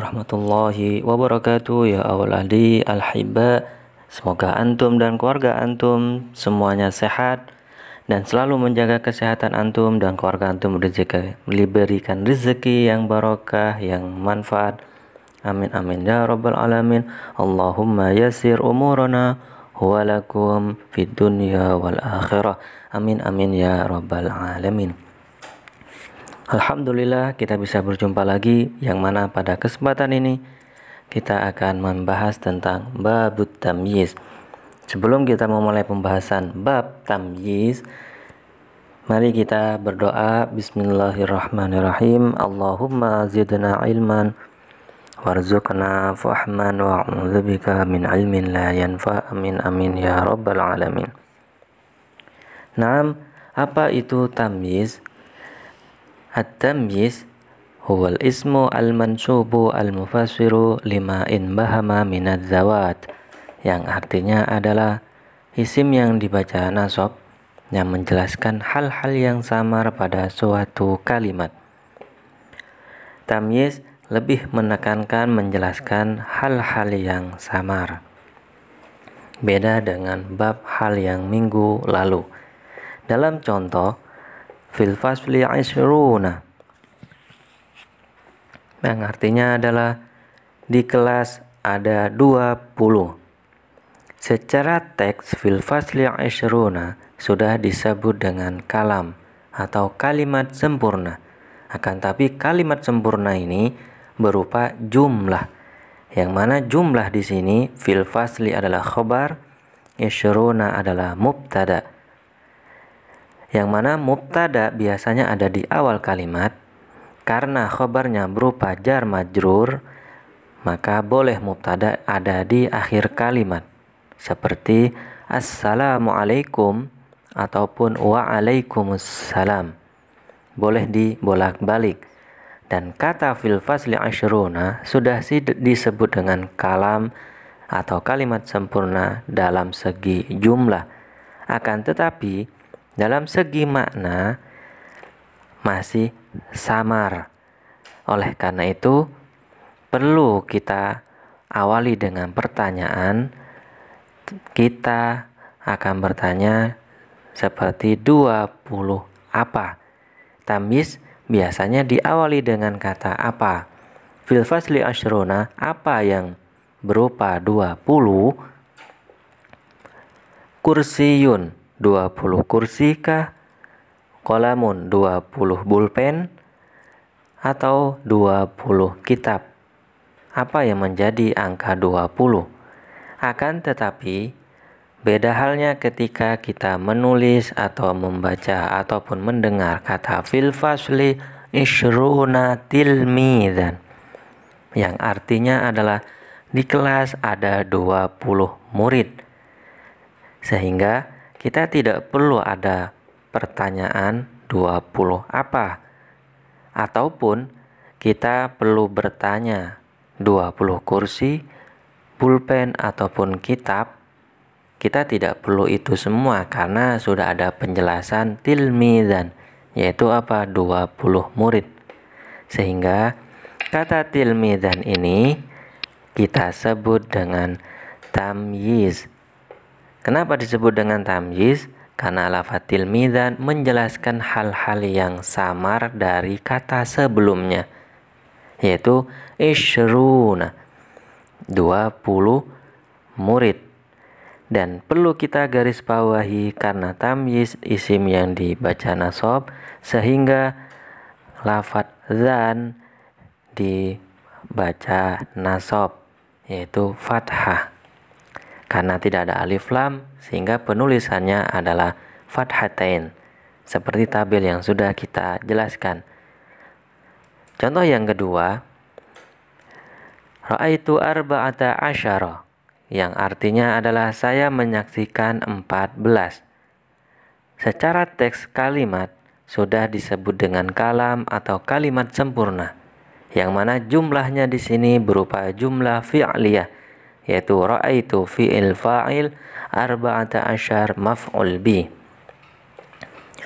warahmatullahi wabarakatuh. Ya awaladi al-hibba, semoga antum dan keluarga antum semuanya sehat dan selalu menjaga kesehatan antum dan keluarga antum diberikan rezeki yang barokah, yang manfaat. Amin amin ya rabbal alamin. Allahumma yassir umurana walakum fid dunya wal akhirah. Amin amin ya rabbal alamin. Alhamdulillah kita bisa berjumpa lagi, yang mana pada kesempatan ini kita akan membahas tentang babut tamyiz. Sebelum kita memulai pembahasan bab tamyiz, mari kita berdoa. Bismillahirrahmanirrahim. Allahumma zidna ilman warzuqna fahman wa'udzubika min ilmin la yanfa. Amin amin ya rabbal alamin. Naam, apa itu tamyiz? At-tamyiz huwal ismu al-mansubu al-mufassiru lima in bahama minadz zawat, yang artinya adalah isim yang dibaca nasab yang menjelaskan hal-hal yang samar pada suatu kalimat. Tamyiz lebih menekankan menjelaskan hal-hal yang samar. Beda dengan bab hal yang minggu lalu. Dalam contoh fil fasli ishruna, yang artinya adalah di kelas ada 20. Secara teks fil fasli ishruna sudah disebut dengan kalam atau kalimat sempurna. Akan tapi kalimat sempurna ini berupa jumlah, yang mana jumlah di sini fil fasli adalah khobar, ishruna adalah mubtada. Yang mana mubtada biasanya ada di awal kalimat. Karena khobarnya berupa jar majrur, maka boleh mubtada ada di akhir kalimat, seperti assalamualaikum ataupun waalaikumsalam. Boleh dibolak-balik. Dan kata fil fasli asyruna sudah disebut dengan kalam atau kalimat sempurna dalam segi jumlah. Akan tetapi dalam segi makna masih samar. Oleh karena itu perlu kita awali dengan pertanyaan. Kita akan bertanya seperti 20 apa? Tamyiz biasanya diawali dengan kata apa? Fil fasli asyruna, apa yang berupa 20? Kursiyun, 20 kursi kah? Qalamun, 20 pulpen? Atau 20 kitab? Apa yang menjadi angka 20? Akan tetapi beda halnya ketika kita menulis atau membaca ataupun mendengar kata fil fasli ishruna tilmidzan, yang artinya adalah di kelas ada 20 murid. Sehingga kita tidak perlu ada pertanyaan 20 apa, ataupun kita perlu bertanya 20 kursi, pulpen ataupun kitab. Kita tidak perlu itu semua karena sudah ada penjelasan tilmidzan, yaitu apa? 20 murid. Sehingga kata tilmidzan ini kita sebut dengan tamyiz. Kenapa disebut dengan tamyiz? Karena lafaz tilmidzan menjelaskan hal-hal yang samar dari kata sebelumnya, yaitu ishruna, 20 murid. Dan perlu kita garis bawahi karena tamyiz isim yang dibaca nasab, sehingga lafaz dzan dibaca nasab, yaitu fathah. Karena tidak ada alif lam, sehingga penulisannya adalah fathatain, seperti tabel yang sudah kita jelaskan. Contoh yang kedua, ra'aitu arba'ata asyara, yang artinya adalah saya menyaksikan 14. Secara teks kalimat sudah disebut dengan kalam atau kalimat sempurna, yang mana jumlahnya di sini berupa jumlah fi'liyah, yaitu ra'aitu fi'il fa'il arba'ata asyar maf'ul bi.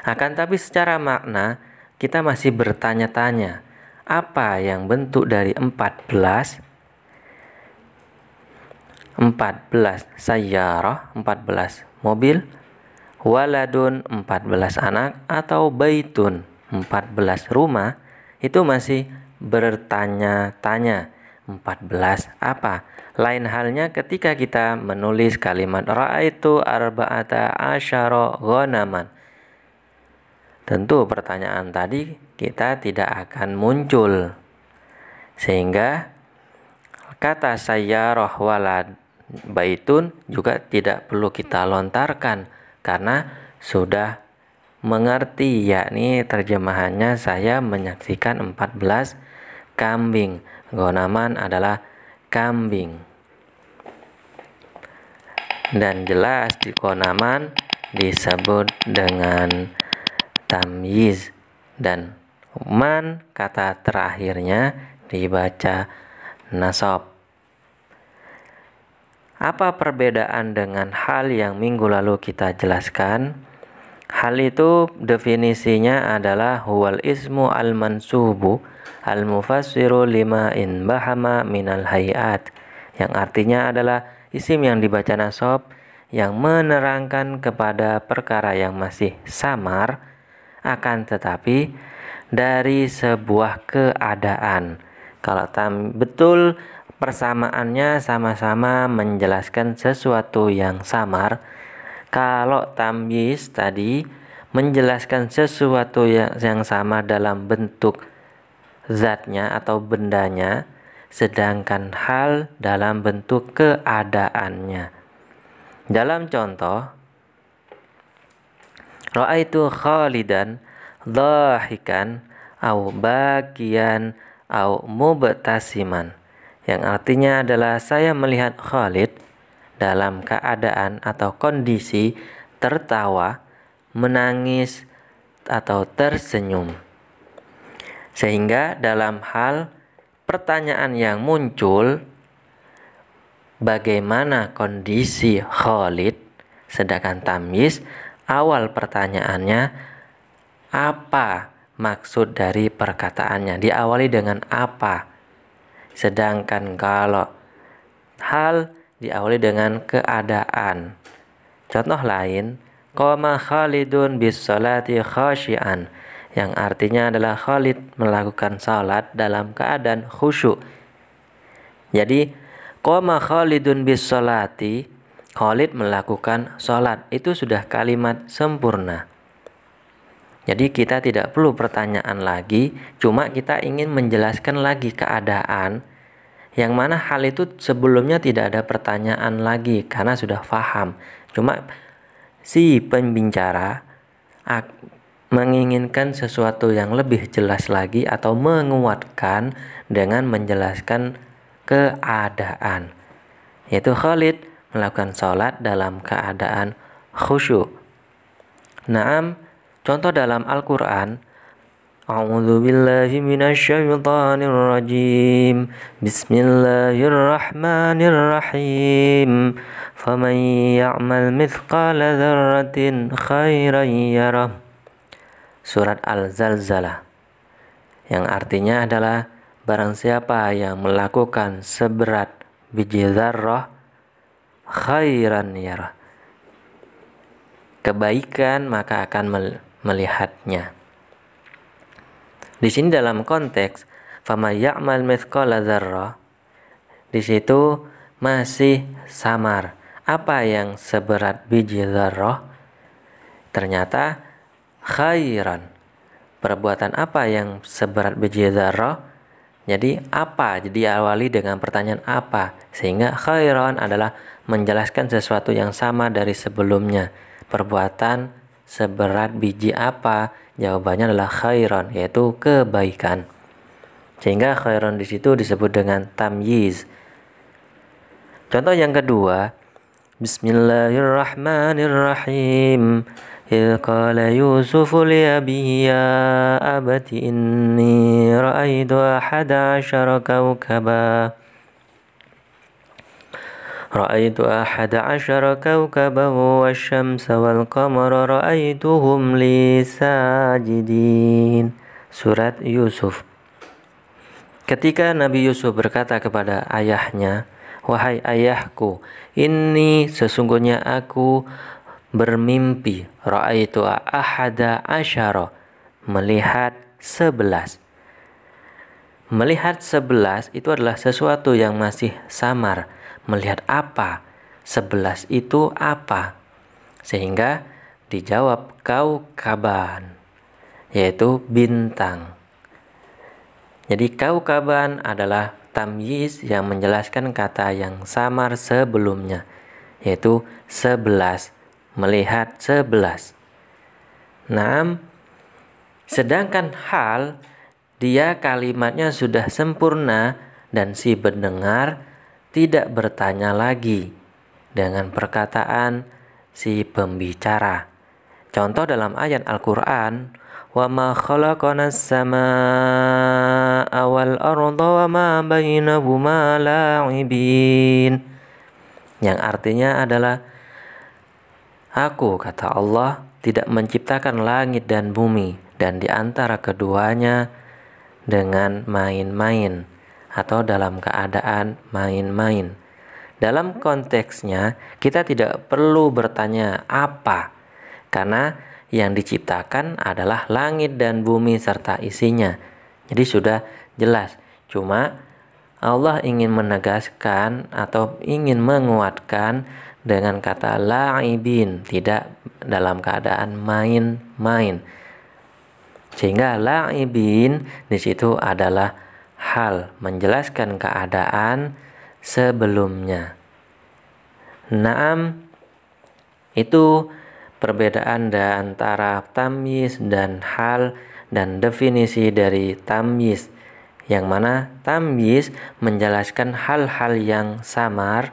Akan tapi secara makna kita masih bertanya-tanya, apa yang bentuk dari 14? 14 sayyarah, 14 mobil, waladun 14 anak, atau baitun 14 rumah, itu masih bertanya-tanya 14 apa. Lain halnya ketika kita menulis kalimat ra'aitu arba'ata asyara ghanaman. Tentu pertanyaan tadi kita tidak akan muncul, sehingga kata sayyarah walad baitun juga tidak perlu kita lontarkan karena sudah mengerti, yakni terjemahannya saya menyaksikan 14 kambing. Ghonaman adalah kambing. Dan jelas di ghonaman disebut dengan tamyiz, dan man kata terakhirnya dibaca nasab. Apa perbedaan dengan hal yang minggu lalu kita jelaskan? Hal itu definisinya adalah huwal ismu al-mansubu al-mufassiru lima in bahama minal hayat, yang artinya adalah isim yang dibaca nasab yang menerangkan kepada perkara yang masih samar akan tetapi dari sebuah keadaan. Kalau betul persamaannya sama-sama menjelaskan sesuatu yang samar. Kalau tamyiz tadi menjelaskan sesuatu yang sama dalam bentuk zatnya atau bendanya, sedangkan hal dalam bentuk keadaannya. Dalam contoh, ra'aitu Khalidan dhahikan au bakian au mubtasiman, yang artinya adalah saya melihat Khalid dalam keadaan atau kondisi tertawa, menangis, atau tersenyum. Sehingga dalam hal pertanyaan yang muncul, bagaimana kondisi Khalid, sedangkan tamyiz awal pertanyaannya apa maksud dari perkataannya, diawali dengan apa. Sedangkan kalau hal diawali dengan keadaan. Contoh lain, qama Khalidun bis salati khasyian, yang artinya adalah Khalid melakukan salat dalam keadaan khusyuk. Jadi qama Khalidun bis salati, Khalid melakukan salat, itu sudah kalimat sempurna. Jadi kita tidak perlu pertanyaan lagi, cuma kita ingin menjelaskan lagi keadaan, yang mana hal itu sebelumnya tidak ada pertanyaan lagi karena sudah paham. Cuma si pembicara menginginkan sesuatu yang lebih jelas lagi atau menguatkan dengan menjelaskan keadaan. Yaitu Khalid melakukan sholat dalam keadaan khusyuk. Naam, contoh dalam Al-Quran, A'udzu billahi minasyaitonir rajim. Bismillahirrahmanirrahim. Faman ya'mal mithqala dzarratin khairan yarah. Surat Al-Zalzalah, yang artinya adalah barang siapa yang melakukan seberat biji dzarrah khairan yarah, kebaikan maka akan melihatnya. Di sini dalam konteks fama ya'mal mithqala dzarrah, di situ masih samar. Apa yang seberat biji dzarrah? Ternyata khairan. Perbuatan apa yang seberat biji dzarrah? Jadi apa? Jadi awali dengan pertanyaan apa, sehingga khairan adalah menjelaskan sesuatu yang sama dari sebelumnya. Perbuatan seberat biji apa? Jawabannya adalah khairan, yaitu kebaikan. Sehingga khairan di situ disebut dengan tamyiz. Contoh yang kedua, Bismillahirrahmanirrahim. إذ قال يوسف لأبيه يا أبت إني رأيت أحد عشر كوكبا والشمس والقمر رأيتهم لي ساجدين. Surat Yusuf. Ketika Nabi Yusuf berkata kepada ayahnya, "Wahai ayahku, ini sesungguhnya aku bermimpi, ra'aitu ahada asyara, melihat 11. Melihat 11 itu adalah sesuatu yang masih samar. Melihat apa? 11 itu apa? Sehingga dijawab kaukaban, yaitu bintang. Jadi kaukaban adalah tamyiz yang menjelaskan kata yang samar sebelumnya, yaitu 11, melihat 11. Nah, sedangkan hal, dia kalimatnya sudah sempurna dan si pendengar tidak bertanya lagi dengan perkataan si pembicara. Contoh dalam ayat Al-Quran, wa ma khalaqanas samaa'a wal arda wa ma bainahuma la'ibin, yang artinya adalah, aku, kata Allah, tidak menciptakan langit dan bumi dan di antara keduanya dengan main-main atau dalam keadaan main-main. Dalam konteksnya, kita tidak perlu bertanya apa, karena yang diciptakan adalah langit dan bumi serta isinya. Jadi sudah jelas. Cuma Allah ingin menegaskan atau ingin menguatkan dengan kata la'ibin, tidak dalam keadaan main-main. Sehingga la'ibin di situ adalah hal, menjelaskan keadaan sebelumnya. Naam, itu perbedaan antara tamyiz dan hal dan definisi dari tamyiz, yang mana tamyiz menjelaskan hal-hal yang samar,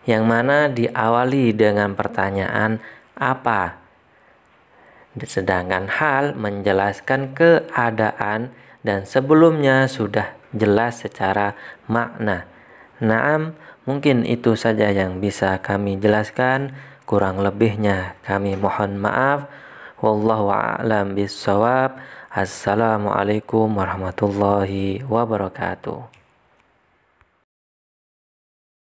yang mana diawali dengan pertanyaan apa. Sedangkan hal menjelaskan keadaan dan sebelumnya sudah jelas secara makna. Naam, mungkin itu saja yang bisa kami jelaskan. Kurang lebihnya kami mohon maaf. Wallahu a'lam bishawab. Assalamualaikum warahmatullahi wabarakatuh.